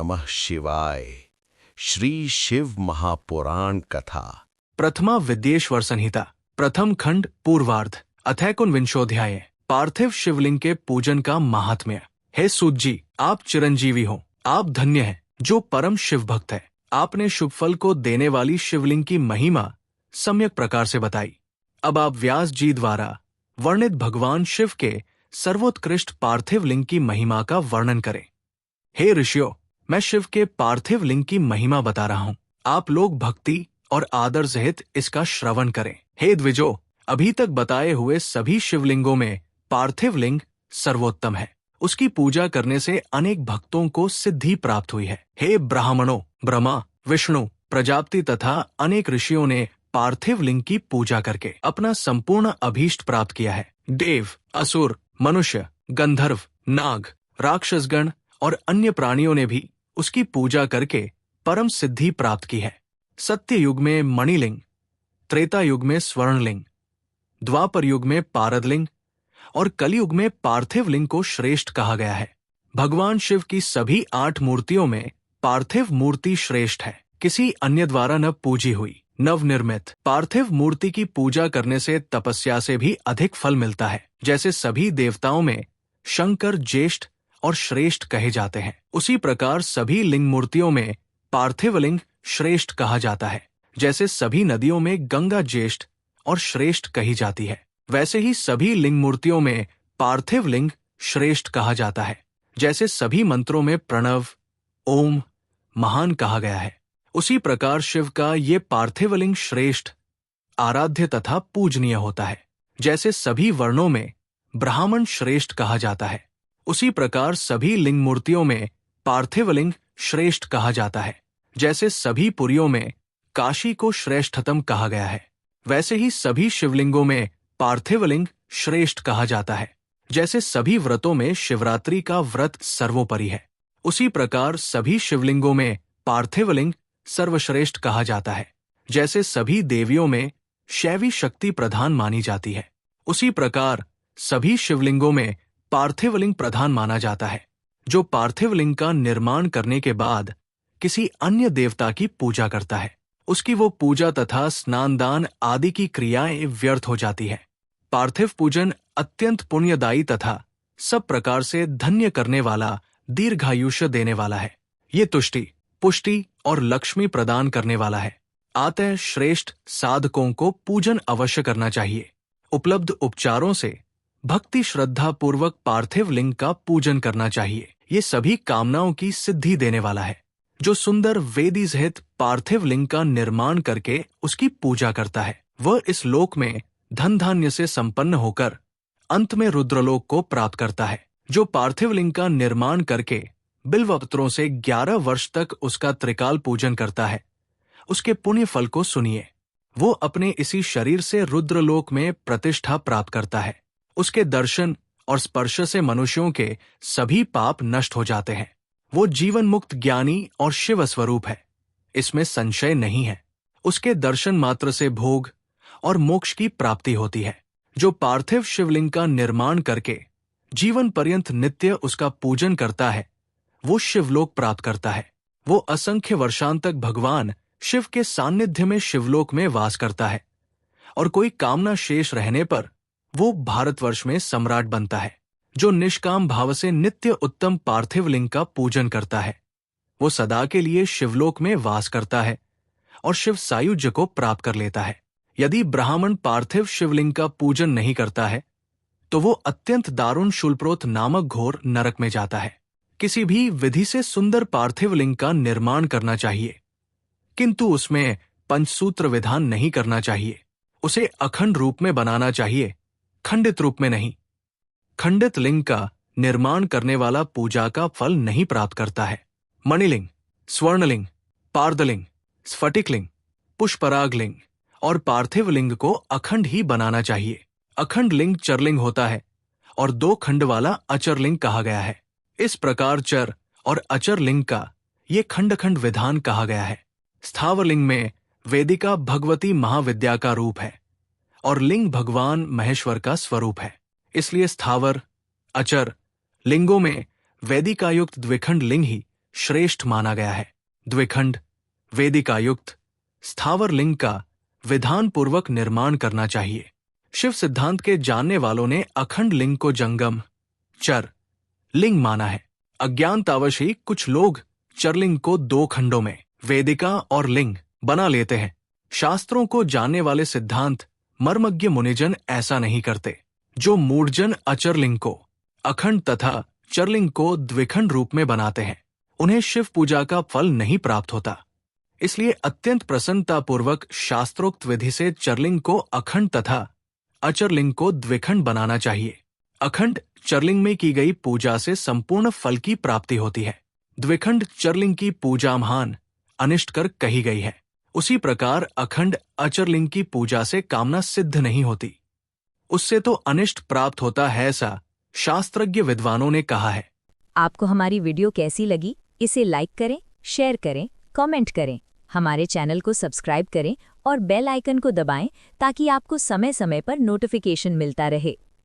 नमः शिवाय। श्री शिव महापुराण कथा। प्रथमा विद्येश्वर संहिता प्रथम खंड पूर्वार्ध अथैकोनविंशोऽध्याय। पार्थिव शिवलिंग के पूजन का महात्म्य। हे सूत जी, आप चिरंजीवी हो, आप धन्य हैं जो परम शिव भक्त है। आपने शुभ फल को देने वाली शिवलिंग की महिमा सम्यक प्रकार से बताई। अब आप व्यास जी द्वारा वर्णित भगवान शिव के सर्वोत्कृष्ट पार्थिव लिंग की महिमा का वर्णन करें। हे ऋषियों, मैं शिव के पार्थिव लिंग की महिमा बता रहा हूँ। आप लोग भक्ति और आदर सहित इसका श्रवण करें। हे द्विजो, अभी तक बताए हुए सभी शिवलिंगों में पार्थिव लिंग सर्वोत्तम है। उसकी पूजा करने से अनेक भक्तों को सिद्धि प्राप्त हुई है। हे ब्राह्मणों, ब्रह्मा, विष्णु, प्रजापति तथा अनेक ऋषियों ने पार्थिव लिंग की पूजा करके अपना संपूर्ण अभीष्ट प्राप्त किया है। देव, असुर, मनुष्य, गंधर्व, नाग, राक्षसगण और अन्य प्राणियों ने भी उसकी पूजा करके परम सिद्धि प्राप्त की है। सत्य युग में मणिलिंग, त्रेता युग में स्वर्णलिंग, द्वापर युग में पारदलिंग और कलयुग में पार्थिव लिंग को श्रेष्ठ कहा गया है। भगवान शिव की सभी 8 मूर्तियों में पार्थिव मूर्ति श्रेष्ठ है, किसी अन्य द्वारा न पूजी हुई, नवनिर्मित। पार्थिव मूर्ति की पूजा करने से तपस्या से भी अधिक फल मिलता है। जैसे सभी देवताओं में शंकर ज्येष्ठ और श्रेष्ठ कहे जाते हैं, उसी प्रकार सभी लिंग मूर्तियों में पार्थिव लिंग श्रेष्ठ कहा जाता है। जैसे सभी नदियों में गंगा ज्येष्ठ और श्रेष्ठ कही जाती है, वैसे ही सभी लिंग मूर्तियों में पार्थिव लिंग श्रेष्ठ कहा जाता है। जैसे सभी मंत्रों में प्रणव, ओम महान कहा गया है, उसी प्रकार शिव का ये पार्थिव लिंग श्रेष्ठ, आराध्य तथा पूजनीय होता है। जैसे सभी वर्णों में ब्राह्मण श्रेष्ठ कहा जाता है, उसी प्रकार सभी लिंग मूर्तियों में पार्थिव लिंग श्रेष्ठ कहा जाता है। जैसे सभी पुरियों में काशी को श्रेष्ठतम कहा गया है, वैसे ही सभी शिवलिंगों में पार्थिव लिंग श्रेष्ठ कहा जाता है। जैसे सभी व्रतों में शिवरात्रि का व्रत सर्वोपरि है, उसी प्रकार सभी शिवलिंगों में पार्थिव लिंग सर्वश्रेष्ठ कहा जाता है। जैसे सभी देवियों में शैवी शक्ति प्रधान मानी जाती है, उसी प्रकार सभी शिवलिंगों में पार्थिव लिंग प्रधान माना जाता है। जो पार्थिव लिंग का निर्माण करने के बाद किसी अन्य देवता की पूजा करता है, उसकी वो पूजा तथा स्नान दान आदि की क्रियाएं व्यर्थ हो जाती है। पार्थिव पूजन अत्यंत पुण्यदायी तथा सब प्रकार से धन्य करने वाला, दीर्घायुष्य देने वाला है। ये तुष्टि, पुष्टि और लक्ष्मी प्रदान करने वाला है। अतः श्रेष्ठ साधकों को पूजन अवश्य करना चाहिए। उपलब्ध उपचारों से भक्ति श्रद्धा पूर्वक पार्थिव लिंग का पूजन करना चाहिए। ये सभी कामनाओं की सिद्धि देने वाला है। जो सुंदर वेदी सहित पार्थिव लिंग का निर्माण करके उसकी पूजा करता है, वह इस लोक में धन धान्य से संपन्न होकर अंत में रुद्रलोक को प्राप्त करता है। जो पार्थिव लिंग का निर्माण करके बिल्वपत्रों से 11 वर्ष तक उसका त्रिकाल पूजन करता है, उसके पुण्य फल को सुनिए। वो अपने इसी शरीर से रुद्रलोक में प्रतिष्ठा प्राप्त करता है। उसके दर्शन और स्पर्श से मनुष्यों के सभी पाप नष्ट हो जाते हैं। वो जीवन मुक्त ज्ञानी और शिव स्वरूप है, इसमें संशय नहीं है। उसके दर्शन मात्र से भोग और मोक्ष की प्राप्ति होती है। जो पार्थिव शिवलिंग का निर्माण करके जीवन पर्यंत नित्य उसका पूजन करता है, वो शिवलोक प्राप्त करता है। वो असंख्य वर्षांत तक भगवान शिव के सान्निध्य में शिवलोक में वास करता है और कोई कामना शेष रहने पर वो भारतवर्ष में सम्राट बनता है। जो निष्काम भाव से नित्य उत्तम पार्थिव लिंग का पूजन करता है, वो सदा के लिए शिवलोक में वास करता है और शिव सायुज्य को प्राप्त कर लेता है। यदि ब्राह्मण पार्थिव शिवलिंग का पूजन नहीं करता है, तो वो अत्यंत दारुण शूलप्रोत नामक घोर नरक में जाता है। किसी भी विधि से सुंदर पार्थिव लिंग का निर्माण करना चाहिए, किंतु उसमें पंचसूत्र विधान नहीं करना चाहिए। उसे अखंड रूप में बनाना चाहिए, खंडित रूप में नहीं। खंडित लिंग का निर्माण करने वाला पूजा का फल नहीं प्राप्त करता है। मणिलिंग, स्वर्णलिंग, पार्दलिंग, स्फटिकलिंग, पुष्परागलिंग और पार्थिव लिंग को अखंड ही बनाना चाहिए। अखंड लिंग चरलिंग होता है और 2 खंड वाला अचर लिंग कहा गया है। इस प्रकार चर और अचर लिंग का ये खंड खंड विधान कहा गया है। स्थावर लिंग में वेदिका भगवती महाविद्या का रूप है और लिंग भगवान महेश्वर का स्वरूप है। इसलिए स्थावर, अचर लिंगों में वेदिकायुक्त द्विखंड लिंग ही श्रेष्ठ माना गया है। द्विखंड वेदिकायुक्त स्थावर लिंग का विधान पूर्वक निर्माण करना चाहिए। शिव सिद्धांत के जानने वालों ने अखंड लिंग को जंगम चर लिंग माना है। अज्ञानतावश ही कुछ लोग चरलिंग को दो खंडों में वेदिका और लिंग बना लेते हैं। शास्त्रों को जानने वाले सिद्धांत मर्मज्ञ मुनिजन ऐसा नहीं करते। जो मूढ़जन अचरलिंग को अखंड तथा चरलिंग को द्विखंड रूप में बनाते हैं, उन्हें शिव पूजा का फल नहीं प्राप्त होता। इसलिए अत्यंत प्रसन्नतापूर्वक शास्त्रोक्त विधि से चरलिंग को अखंड तथा अचरलिंग को द्विखंड बनाना चाहिए। अखंड चरलिंग में की गई पूजा से संपूर्ण फल की प्राप्ति होती है। द्विखंड चरलिंग की पूजा महान अनिष्ट कर कही गई है। उसी प्रकार अखंड अचरलिंग की पूजा से कामना सिद्ध नहीं होती, उससे तो अनिष्ट प्राप्त होता है, ऐसा शास्त्रज्ञ विद्वानों ने कहा है। आपको हमारी वीडियो कैसी लगी? इसे लाइक करें, शेयर करें, कमेंट करें। हमारे चैनल को सब्सक्राइब करें और बेल आइकन को दबाएं ताकि आपको समय समय पर नोटिफिकेशन मिलता रहे।